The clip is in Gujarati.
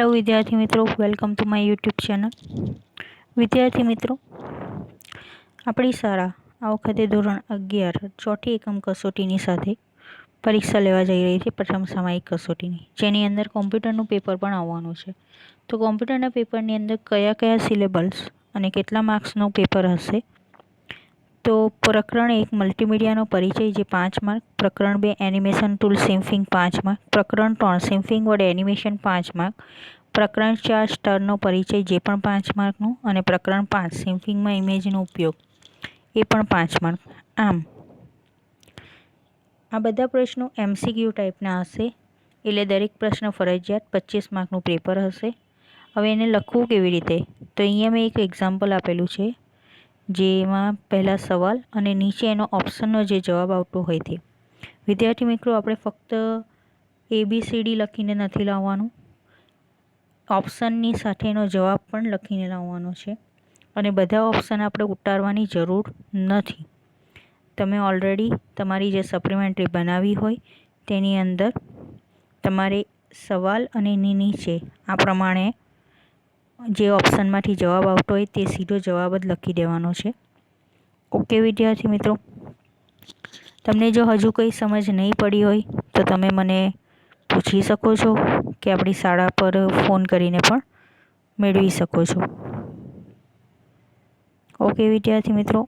હેલો વિદ્યાર્થી મિત્રો, welcome to my YouTube channel. વિદ્યાર્થી મિત્રો, આપણી શાળા આ વખતે ધોરણ 11 ચોથી એકમ કસોટીની સાથે પરીક્ષા લેવા જઈ રહી છે, પ્રથમ સામયિક કસોટીની, જેની અંદર કોમ્પ્યુટરનું પેપર પણ આવવાનું છે. તો કોમ્પ્યુટરના પેપરની અંદર કયા કયા સિલેબસ અને કેટલા માર્ક્સનું પેપર હશે? તો પ્રકરણ 1 મલ્ટીમીડિયાનો પરિચય, જે 5 માર્ક, પ્રકરણ 2 એનિમેશન ટૂલ સિમ્ફિંગ 5 માર્ક, પ્રકરણ 3 સિમ્ફિંગ વડે એનિમેશન 5 માર્ક, પ્રકરણ 4 સ્ટરનો પરિચય, જે પણ 5 માર્કનું, અને પ્રકરણ 5 સિમ્ફિંગમાં ઇમેજનો ઉપયોગ, એ પણ 5 માર્ક. આમ આ બધા પ્રશ્નો MCQ ટાઈપના હશે, એટલે દરેક પ્રશ્ન ફરજિયાત 25 માર્કનું પેપર હશે. હવે એને લખવું કેવી રીતે? તો અહીંયા મેં એક એક્ઝામ્પલ આપેલું છે, જેમાં પહેલાં સવાલ અને નીચે એનો ઓપ્શનનો જે જવાબ આવતો હોય તે. વિદ્યાર્થી મિત્રો, આપણે ફક્ત ABCD લખીને નથી લાવવાનું, ઓપ્શનની સાથેનો જવાબ પણ લખીને લાવવાનો છે. અને બધા ઓપ્શન આપણે ઉતારવાની જરૂર નથી. તમે ઓલરેડી તમારી જે સપ્લિમેન્ટરી બનાવી હોય તેની અંદર તમારે સવાલ અને એની નીચે આ પ્રમાણે જે ઓપ્શનમાંથી જવાબ આવતો હોય તે સીધો જવાબ જ લખી દેવાનો છે. ઓકે વિદ્યાર્થી મિત્રો, તમને જો હજુ કંઈ સમજ નહીં પડી હોય તો તમે મને પૂછી શકો છો કે આપણી શાળા પર ફોન કરીને પણ મેળવી શકો છો. ઓકે વિદ્યાર્થી મિત્રો,